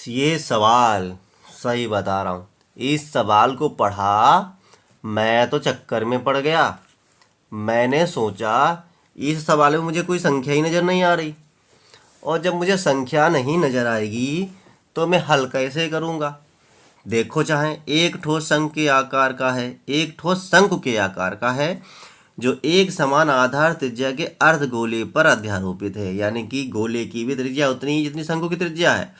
ये सवाल सही बता रहा हूँ। इस सवाल को पढ़ा, मैं तो चक्कर में पड़ गया। मैंने सोचा इस सवाल में मुझे कोई संख्या ही नज़र नहीं आ रही, और जब मुझे संख्या नहीं नज़र आएगी तो मैं हल कैसे करूँगा। देखो, चाहे एक ठोस शंख के आकार का है, एक ठोस शंकु के आकार का है, जो एक समान आधार त्रिज्या के अर्धगोले पर अध्यारोपित है। यानी कि गोले की भी त्रिज्या उतनी ही जितनी शंकु की त्रिज्या है।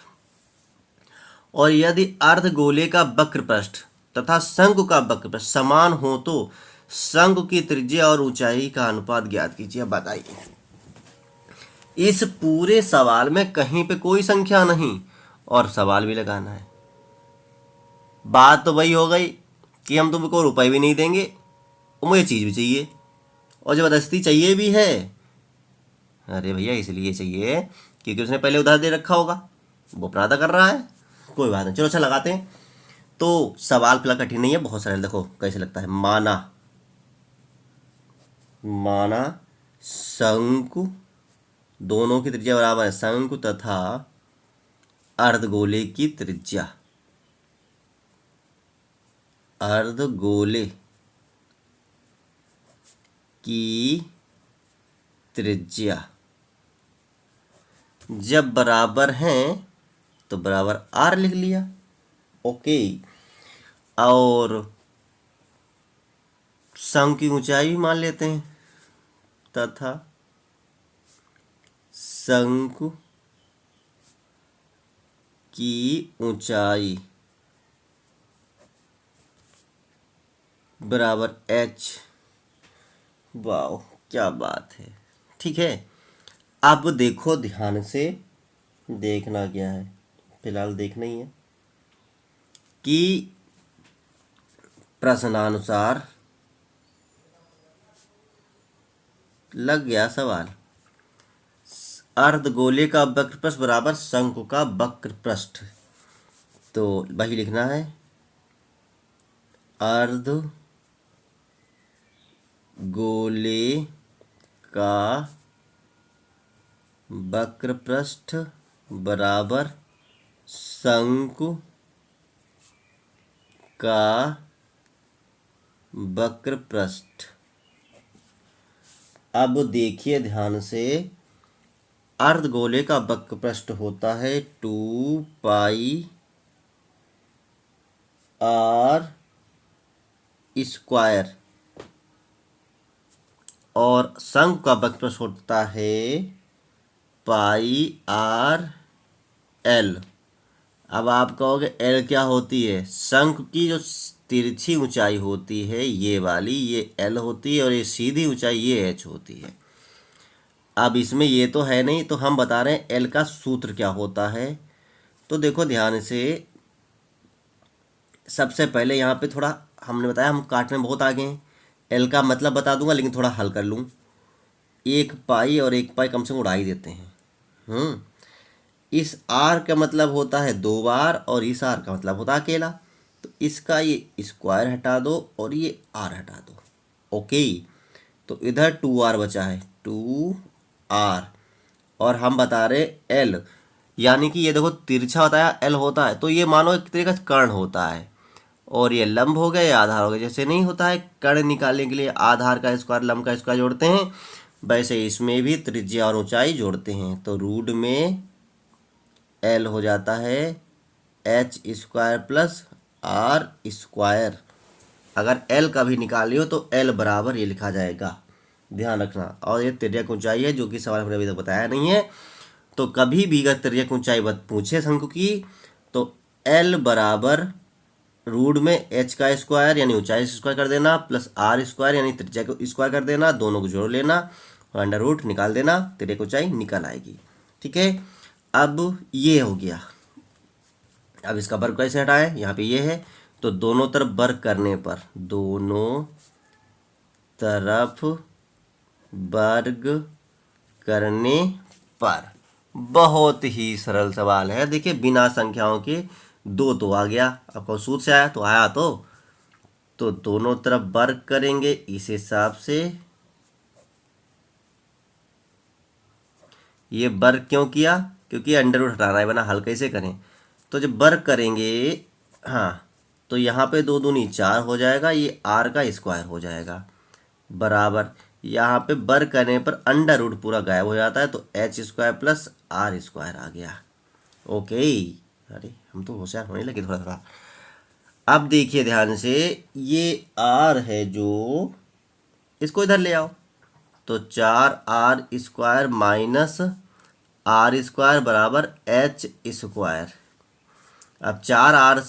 और यदि अर्धगोले का वक्र पृष्ठ तथा शंकु का वक्र पृष्ठ समान हो तो शंकु की त्रिज्या और ऊंचाई का अनुपात ज्ञात कीजिए। बताइए, इस पूरे सवाल में कहीं पे कोई संख्या नहीं और सवाल भी लगाना है। बात तो वही हो गई कि हम तुमको रुपए भी नहीं देंगे और मुझे चीज़ भी चाहिए, और ज़बरदस्ती चाहिए भी है। अरे भैया, इसलिए चाहिए क्योंकि उसने पहले उधार दे रखा होगा, वो अपना अदा कर रहा है। कोई बात नहीं, चलो अच्छा लगाते हैं। तो सवाल पहला कठिन नहीं है, बहुत सरल। देखो कैसे लगता है। माना माना शंकु, दोनों की त्रिज्या बराबर है, शंकु तथा अर्धगोले की त्रिज्या, अर्धगोले की त्रिज्या जब बराबर हैं तो बराबर आर लिख लिया। ओके। और शंकु की ऊंचाई भी मान लेते हैं, तथा शंकु की ऊंचाई बराबर एच। वाह, क्या बात है। ठीक है, अब देखो ध्यान से, देखना क्या है, फिलहाल देखना ही है कि प्रश्नानुसार लग गया सवाल। अर्धगोले का वक्र पृष्ठ बराबर शंकु का वक्र पृष्ठ, तो वही लिखना है, अर्धगोले का वक्र पृष्ठ बराबर शंकु का वक्र पृष्ठ। अब देखिए ध्यान से, अर्धगोले का वक्र पृष्ठ होता है 2 पाई आर स्क्वायर, और शंकु का वक्र पृष्ठ होता है पाई आर एल। अब आप कहोगे एल क्या होती है? शंकु की जो तिरछी ऊंचाई होती है ये वाली, ये एल होती है, और ये सीधी ऊंचाई ये एच होती है। अब इसमें ये तो है नहीं, तो हम बता रहे हैं एल का सूत्र क्या होता है। तो देखो ध्यान से, सबसे पहले यहाँ पे थोड़ा हमने बताया, हम काटने में बहुत आगे हैं। एल का मतलब बता दूंगा, लेकिन थोड़ा हल कर लूँ। 1 पाई और 1 पाई कम से कम उड़ा ही देते हैं। इस आर का मतलब होता है 2 बार, और इस आर का मतलब होता है अकेला। तो इसका ये स्क्वायर हटा दो और ये आर हटा दो। ओके, तो इधर 2 आर बचा है, 2 आर। और हम बता रहे एल, यानी कि ये देखो तिरछा होता है, एल होता है, तो ये मानो एक तरीके का कर्ण होता है, और ये लंब हो गया, ये आधार हो गया। जैसे नहीं होता है कर्ण निकालने के लिए आधार का स्क्वायर लंब का स्क्वायर जोड़ते हैं, वैसे इसमें भी त्रिज्या और ऊंचाई जोड़ते हैं। तो रूट में एल हो जाता है H square plus R square. अगर एल का भी निकालियो तो एल बराबर ये लिखा जाएगा, ध्यान रखना। और ये तिर्यक ऊंचाई है, जो कि सवाल हमने अभी तक बताया नहीं है। तो कभी भी अगर तिर्यक ऊंचाई पूछे शंकु की, तो एल बराबर रूट में एच का स्क्वायर यानी ऊंचाई स्क्वायर कर देना, प्लस आर स्क्वायर यानी त्रिज्या को स्क्वायर कर देना, दोनों को जोड़ लेना और अंडर रूट निकाल देना, तिर्यक ऊंचाई निकल आएगी। ठीक है, अब ये हो गया। अब इसका वर्ग कैसे हटाएं? यहाँ पे ये है, तो दोनों तरफ वर्ग करने पर, दोनों तरफ वर्ग करने पर, बहुत ही सरल सवाल है। देखिए, बिना संख्याओं के 2 तो आ गया, आपको सूत्र से आया तो आया, तो दोनों तरफ वर्ग करेंगे इस हिसाब से। ये वर्ग क्यों किया? क्योंकि अंडर रूट हटाना है, बना हल कैसे करें। तो जब वर्ग करेंगे, हाँ, तो यहाँ पे 2 दूनी 4 हो जाएगा, ये r का स्क्वायर हो जाएगा, बराबर यहाँ पे वर्ग करने पर अंडर रूट पूरा गायब हो जाता है, तो h square plus r square आ गया। ओके, अरे हम तो होशियार होने लगे थोड़ा थोड़ा। अब देखिए ध्यान से, ये r है जो, इसको इधर ले आओ, तो 4r square minus r square बराबर h स्क्वायर। अब 4r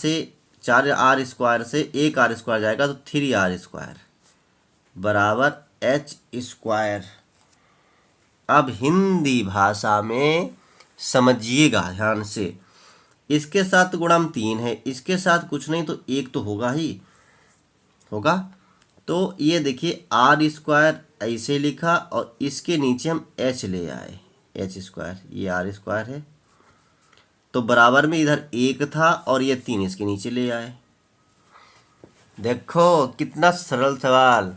स्क्वायर से 1r स्क्वायर जाएगा, तो 3r स्क्वायर बराबर h स्क्वायर। अब हिंदी भाषा में समझिएगा ध्यान से, इसके साथ गुणा 3 है, इसके साथ कुछ नहीं तो 1 तो होगा ही होगा। तो ये देखिए आर स्क्वायर ऐसे लिखा और इसके नीचे हम h ले आए, h स्क्वायर, ये r स्क्वायर है, तो बराबर में इधर 1 था और ये 3 इसके नीचे ले आए। देखो कितना सरल सवाल,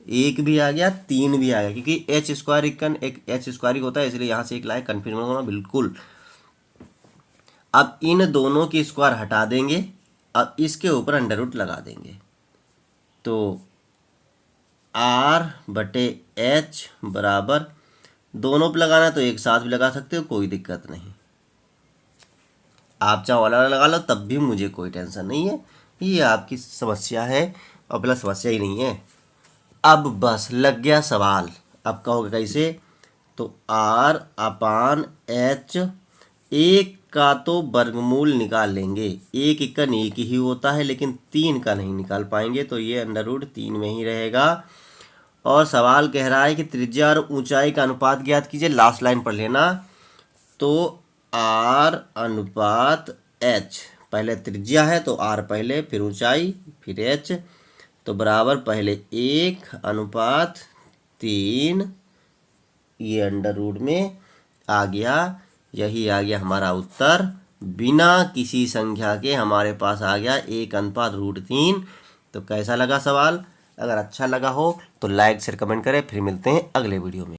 1 भी आ गया 3 भी आ गया, क्योंकि h स्क्वायर एक h स्क्वायर ही होता है, इसलिए यहाँ से 1 लाए, कन्फ्यूज मत होना बिल्कुल। अब इन दोनों की स्क्वायर हटा देंगे, अब इसके ऊपर अंडर रूट लगा देंगे, तो r/h बराबर, दोनों पे लगाना है तो एक साथ भी लगा सकते हो, कोई दिक्कत नहीं। आप चाहो अलग लगा लो तब भी मुझे कोई टेंशन नहीं है, ये आपकी समस्या है और प्लस समस्या ही नहीं है। अब बस लग गया सवाल, अब कहोगे कैसे, तो r/h, एक का तो वर्गमूल निकाल लेंगे, एक एकन एक ही होता है लेकिन 3 का नहीं निकाल पाएंगे, तो ये अंडर रूट 3 में ही रहेगा। और सवाल कह रहा है कि त्रिज्या और ऊंचाई का अनुपात ज्ञात कीजिए, लास्ट लाइन पढ़ लेना। तो r/h, पहले त्रिज्या है तो r पहले, फिर ऊंचाई, फिर h, तो बराबर पहले 1/3, ये अंडर रूट में आ गया। यही आ गया हमारा उत्तर, बिना किसी संख्या के हमारे पास आ गया 1/√3। तो कैसा लगा सवाल? अगर अच्छा लगा हो तो लाइक शेयर कमेंट करें, फिर मिलते हैं अगले वीडियो में।